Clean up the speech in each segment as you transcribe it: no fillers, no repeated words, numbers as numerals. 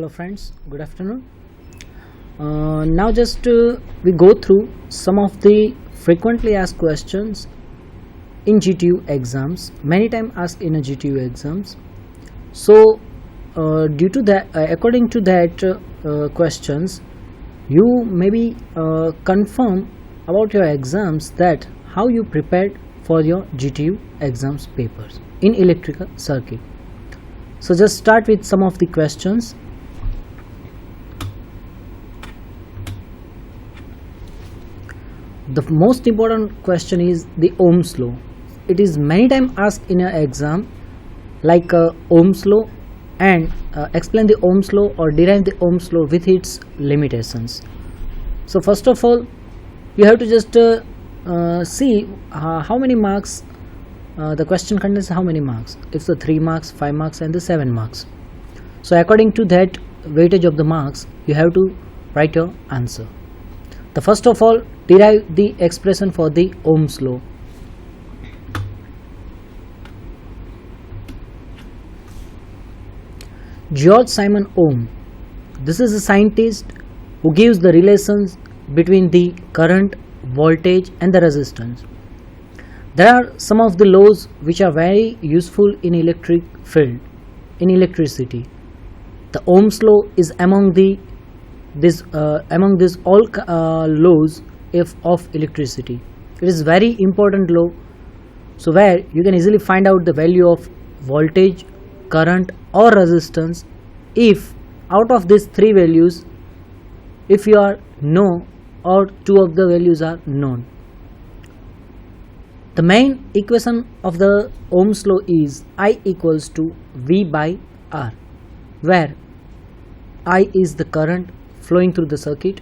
Hello friends, good afternoon. Now just we go through some of the frequently asked questions in GTU exams, many times asked in a GTU exams. So due to that, according to that questions, you maybe confirm about your exams that how you prepared for your GTU exams papers in electrical circuit. So just start with some of the questions. The most important question is the Ohm's law. It is many times asked in an exam, like Ohm's law, and explain the Ohm's law or derive the Ohm's law with its limitations. So first of all, you have to just see how many marks the question contains. How many marks? It's the 3 marks, 5 marks and the 7 marks. So according to that weightage of the marks, you have to write your answer. The first of all, derive the expression for the Ohm's law. George Simon Ohm, this is a scientist who gives the relations between the current, voltage and the resistance. There are some of the laws which are very useful in electric field, in electricity. The Ohm's law is among these all laws of electricity. It is very important law, so where you can easily find out the value of voltage, current or resistance if out of these 3 values, if you are know or 2 of the values are known. The main equation of the Ohm's law is I equals to V by R, where I is the current flowing through the circuit,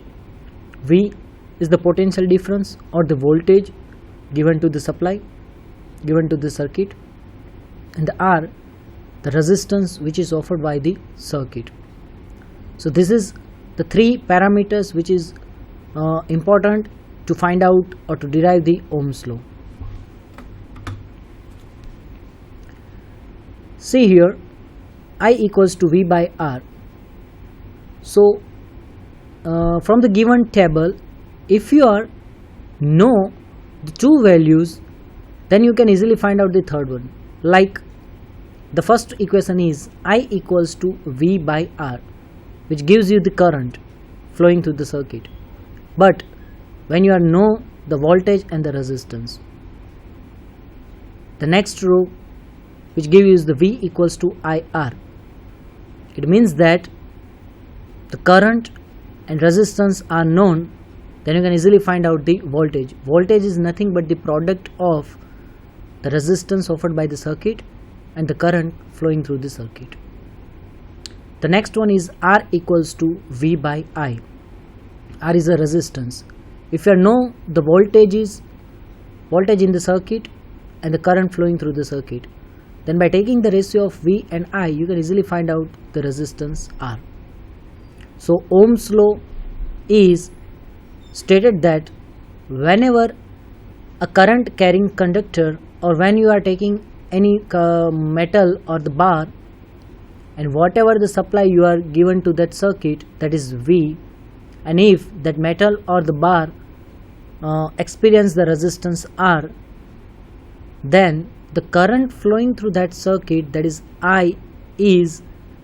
V is the potential difference or the voltage given to the supply, given to the circuit, and the R, the resistance which is offered by the circuit. So this is the 3 parameters which is important to find out or to derive the Ohm's law. See here, I equals to V by R. So from the given table, if you are know the 2 values, then you can easily find out the third one. Like the first equation is I equals to V by R, which gives you the current flowing through the circuit. But when you are know the voltage and the resistance, the next row which gives you the V equals to IR, it means that the current and resistance are known, then you can easily find out the voltage. Voltage is nothing but the product of the resistance offered by the circuit and the current flowing through the circuit. The next one is R equals to V by I. R is a resistance. If you know the voltage is voltage in the circuit and the current flowing through the circuit, then by taking the ratio of V and I, you can easily find out the resistance R. So Ohm's law is stated that whenever a current carrying conductor, or when you are taking any metal or the bar, and whatever the supply you are given to that circuit, that is V, and if that metal or the bar experience the resistance R, then the current flowing through that circuit, that is I, is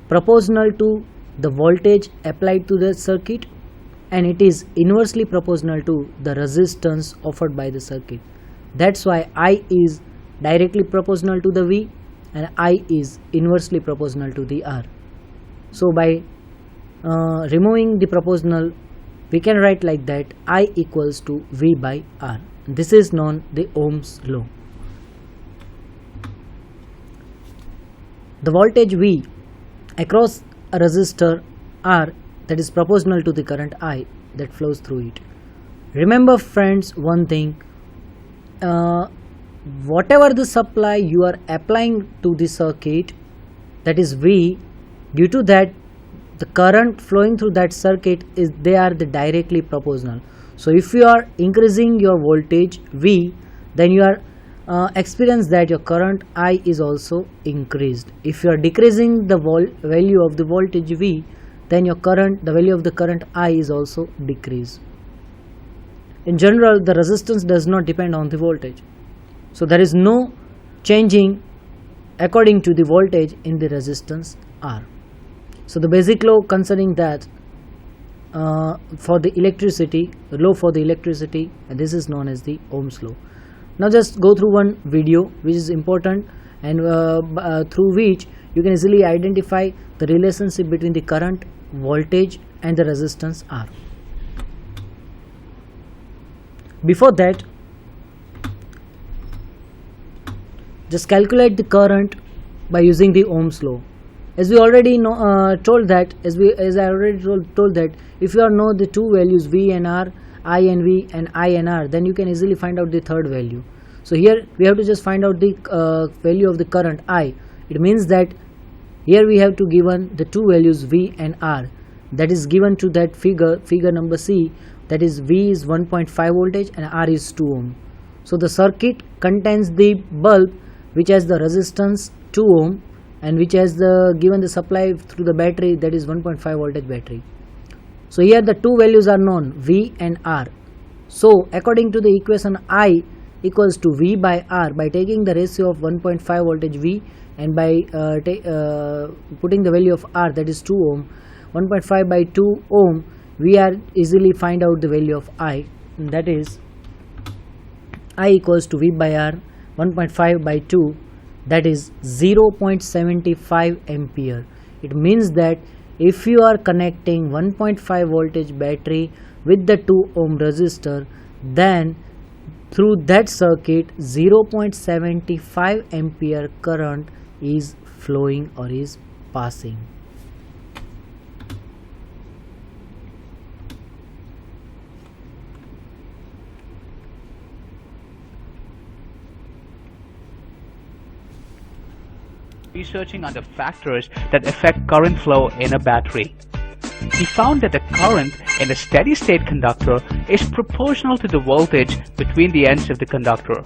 proportional to the voltage applied to the circuit, and it is inversely proportional to the resistance offered by the circuit. That's why I is directly proportional to the V and I is inversely proportional to the R. So by removing the proportional, we can write like that, I equals to V by R. This is known the Ohm's law. The voltage V across a resistor R, that is proportional to the current I that flows through it. Remember friends, one thing, whatever the supply you are applying to the circuit, that is V, due to that the current flowing through that circuit is, they are the directly proportional. So if you are increasing your voltage V, then you are experience that your current I is also increased. If you are decreasing the value of the voltage V, then your current, the value of the current I is also decreased. In general, the resistance does not depend on the voltage, so there is no changing according to the voltage in the resistance R. So the basic law concerning that for the electricity, the law for the electricity, and this is known as the Ohm's law. Now just go through one video which is important, and through which you can easily identify the relationship between the current, voltage and the resistance R. Before that, just calculate the current by using the Ohm's law. As we already know, told that if you know the two values V and R, I and V and I and R, then you can easily find out the third value. So here we have to just find out the value of the current I. It means that here we have to given the two values V and R, that is given to that figure number C, that is V is 1.5 voltage and R is 2 ohm. So the circuit contains the bulb which has the resistance 2 ohm and which has the given the supply through the battery, that is 1.5 voltage battery. So here the two values are known, V and R. So according to the equation, I equals to V by R, by taking the ratio of 1.5 voltage V and by putting the value of R, that is 2 ohm, 1.5 by 2 ohm, we are easily find out the value of I, and that is I equals to V by R 1.5 by 2, that is 0.75 ampere. It means that if you are connecting 1.5 voltage battery with the 2 ohm resistor, then through that circuit 0.75 ampere current is flowing or is passing. Researching on the factors that affect current flow in a battery. He found that the current in a steady state conductor is proportional to the voltage between the ends of the conductor.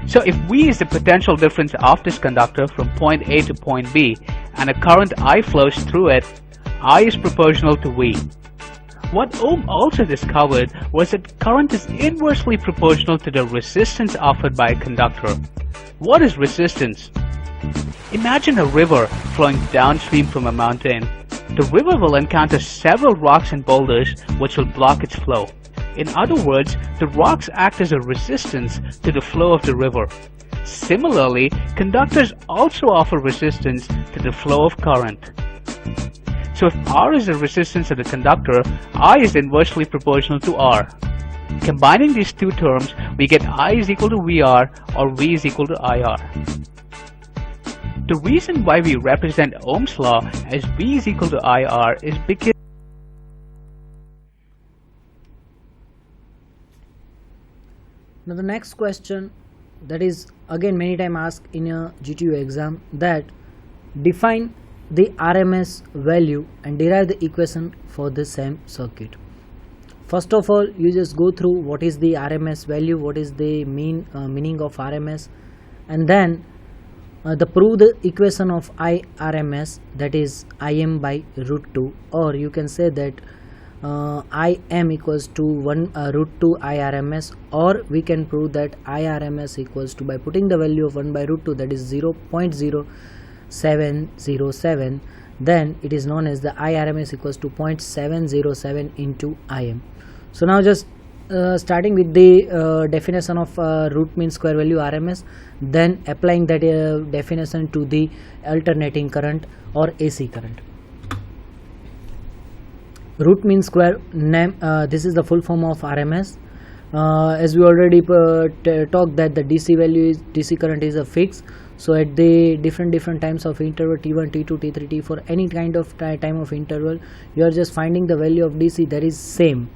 So if V is the potential difference of this conductor from point A to point B and a current I flows through it, I is proportional to V. What Ohm also discovered was that current is inversely proportional to the resistance offered by a conductor. What is resistance? Imagine a river flowing downstream from a mountain. The river will encounter several rocks and boulders which will block its flow. In other words, the rocks act as a resistance to the flow of the river. Similarly, conductors also offer resistance to the flow of current. So if R is the resistance of the conductor, I is inversely proportional to R. Combining these two terms, we get I is equal to VR or V is equal to IR. The reason why we represent Ohm's law as V is equal to IR is because now the next question, that is again many times asked in a GTU exam, that define the RMS value and derive the equation for the same circuit. First of all, you just go through what is the RMS value, what is the meaning of RMS, and then prove the equation of IRMS, that is Im by root 2, or you can say that Im equals to 1 root 2 IRMS, or we can prove that IRMS equals to, by putting the value of 1 by root 2, that is 0.0707, then it is known as the IRMS equals to 0.707 into Im. So now just starting with the definition of root mean square value RMS, then applying that definition to the alternating current or AC current. Root mean square name, this is the full form of RMS. As we already talked that the DC value is, DC current is a fix. So at the different times of interval T1, T2, T3, T4, any kind of time of interval, you are just finding the value of DC that is same.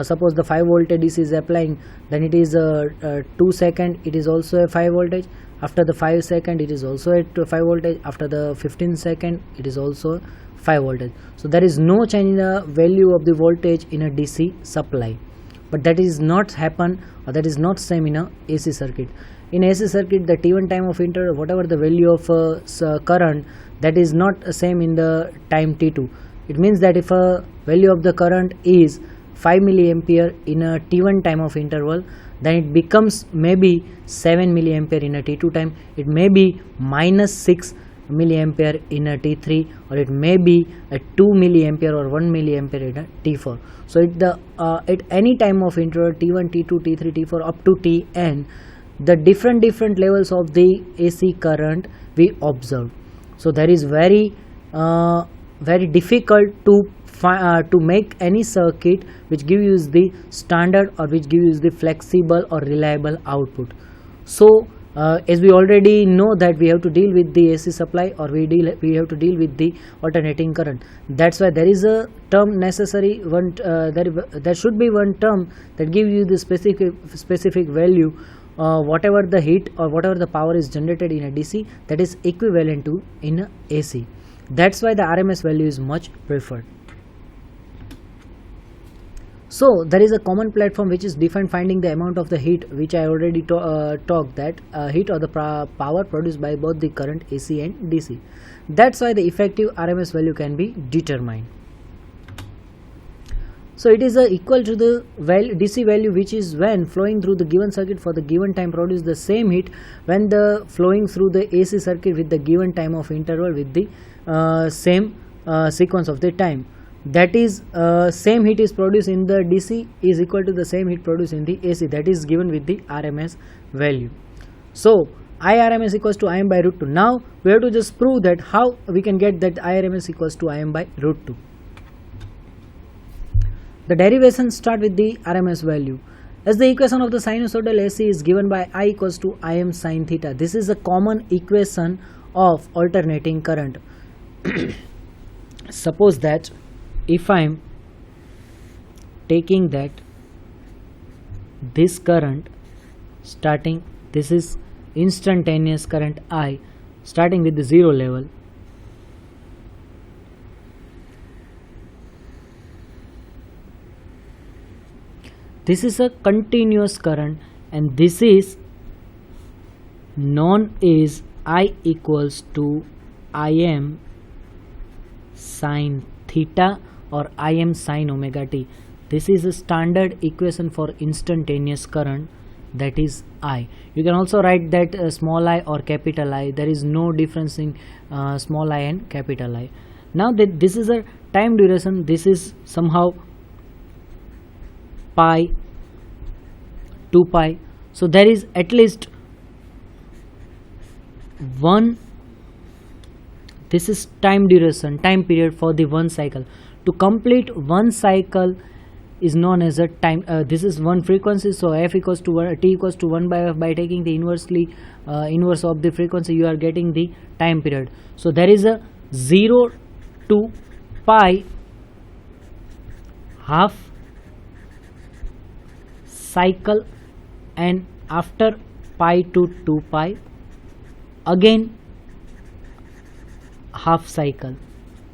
Suppose the 5 voltage DC is applying, then it is 2 second, it is also a 5 voltage. After the 5 second, it is also at 5 voltage. After the 15 second, it is also 5 voltage. So there is no change in the value of the voltage in a DC supply, but that is not happen, or that is not same in a AC circuit. In AC circuit, the T1 time of interval, whatever the value of current, that is not same in the time T2. It means that if a value of the current is 5 milliampere in a t1 time of interval, then it becomes maybe 7 milliampere in a t2 time, it may be minus 6 milliampere in a t3, or it may be a 2 milliampere or 1 milliampere in a t4. So at any time of interval t1, t2, t3, t4 up to tn, the different levels of the AC current we observed. So there is very difficult to make any circuit which gives you the standard or which gives you the flexible or reliable output. So as we already know that we have to deal with the AC supply, or we have to deal with the alternating current. That's why there is a term necessary. There should be one term that gives you the specific value. Whatever the heat or whatever the power is generated in a DC, that is equivalent to in a AC. That's why the RMS value is much preferred. So there is a common platform which is defined finding the amount of the heat, which I already talked, that heat or the power produced by both the current AC and DC. That's why the effective RMS value can be determined. So it is equal to the DC value, which is when flowing through the given circuit for the given time produce the same heat when the flowing through the AC circuit with the given time of interval with the same sequence of the time. That is, same heat is produced in the DC is equal to the same heat produced in the AC. That is given with the RMS value. So IRMS equals to Im by root 2. Now we have to just prove that how we can get that IRMS equals to Im by root 2. The derivation start with the RMS value. As the equation of the sinusoidal AC is given by I equals to Im sin theta. This is a common equation of alternating current. Suppose that if I am taking that this current starting, this is instantaneous current I starting with the 0 level, this is a continuous current, and this is known as I equals to Im sin theta or Im sin omega t. This is a standard equation for instantaneous current, that is I. You can also write that small I or capital I. There is no difference in small I and capital I. Now that this is a time duration, this is somehow pi 2 pi. So there is at least one, this is time duration, time period for the one cycle. To complete one cycle is known as a time, this is one frequency, so f equals to 1, t equals to 1 by f. By taking the inverse of the frequency, you are getting the time period. So there is a 0 to pi half cycle, and after pi to 2 pi again half cycle.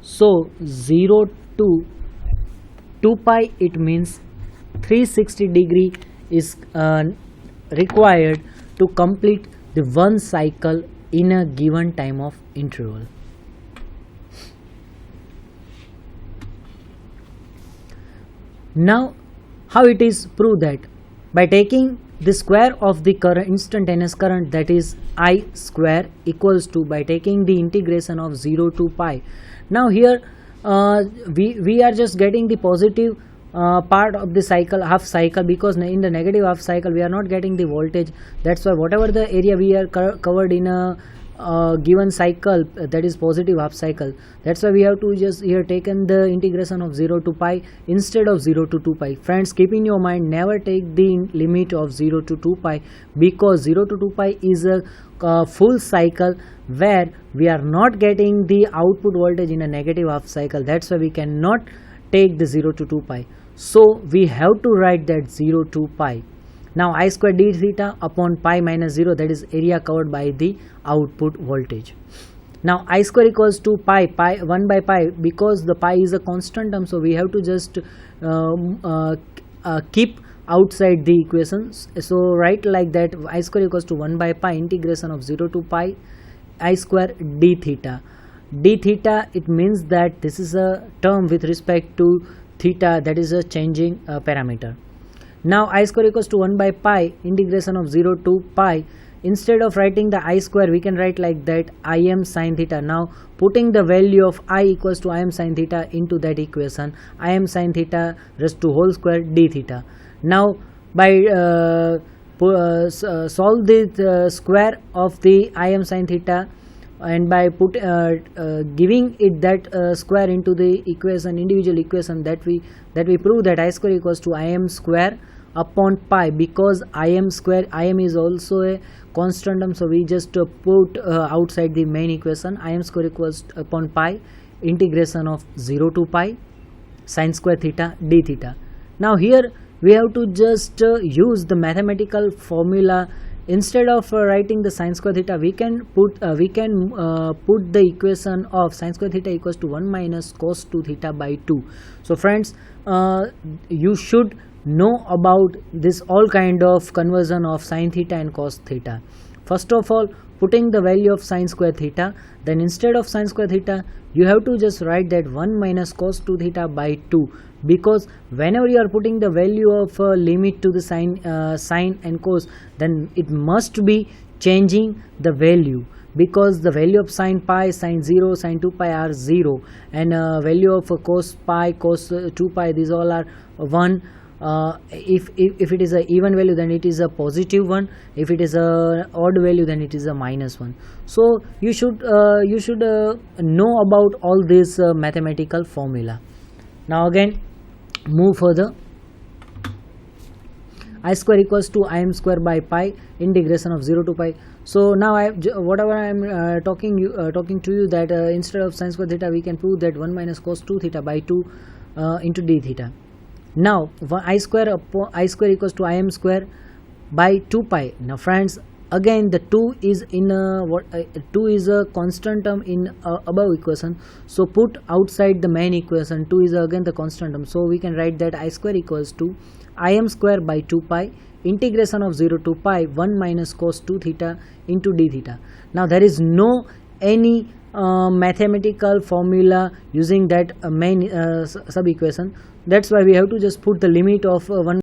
So 0 to 2 pi, it means 360 degree is required to complete the one cycle in a given time of interval. Now how it is proved? That by taking the square of the current, instantaneous current, that is I square, equals to, by taking the integration of 0 to pi. Now here we are just getting the positive part of the cycle, half cycle, because in the negative half cycle we are not getting the voltage. That's why whatever the area we are covered in a given cycle, that is positive half cycle. That's why we have to just here taken the integration of 0 to pi instead of 0 to 2 pi. Friends, keep in your mind, never take the limit of 0 to 2 pi, because 0 to 2 pi is a full cycle where we are not getting the output voltage in a negative half cycle. That's why we cannot take the 0 to 2 pi. So we have to write that 0 to pi. Now I square d theta upon pi minus 0, that is area covered by the output voltage. Now I square equals to pi 1 by pi, because the pi is a constant term, so we have to just keep outside the equations. So write like that, I square equals to 1 by pi integration of 0 to pi I square d theta. d theta, it means that this is a term with respect to theta, that is a changing parameter. Now I square equals to 1 by pi integration of 0 to pi. Instead of writing the I square, we can write like that, Im sin theta. Now putting the value of I equals to Im sin theta into that equation, Im sin theta raised to whole square d theta. Now by solve the square of the Im sin theta, and by giving it that square into the equation, individual equation, that we prove that I square equals to Im square upon pi, because Im is also a constant term, so we just put outside the main equation, Im square equals upon pi integration of 0 to pi sin square theta d theta. Now here we have to just use the mathematical formula. Instead of writing the sin square theta, we can put the equation of sin square theta equals to 1 minus cos 2 theta by 2. So friends, you should know about this all kind of conversion of sin theta and cos theta. First of all, putting the value of sin square theta, then instead of sin square theta, you have to just write that 1 minus cos 2 theta by 2, because whenever you are putting the value of limit to the sine and cos, then it must be changing the value, because the value of sin pi, sin 0, sin 2 pi are 0, and value of cos pi, cos 2 pi, these all are 1. If it is a even value, then it is a positive one. If it is a odd value, then it is a minus 1. So you should know about all this mathematical formula. Now again move further. I square equals to Im square by pi integration of 0 to pi. So now whatever I am talking to you, that instead of sin square theta, we can prove that 1 minus cos 2 theta by 2 into d theta. Now I square equals to Im square by 2 pi. Now friends, again the 2 is in 2 is a constant term in above equation, so put outside the main equation, 2 is again the constant term, so we can write that I square equals to Im square by 2 pi integration of 0 to pi 1 minus cos 2 theta into d theta. Now there is no any mathematical formula using that main sub equation. That's why we have to just put the limit of 1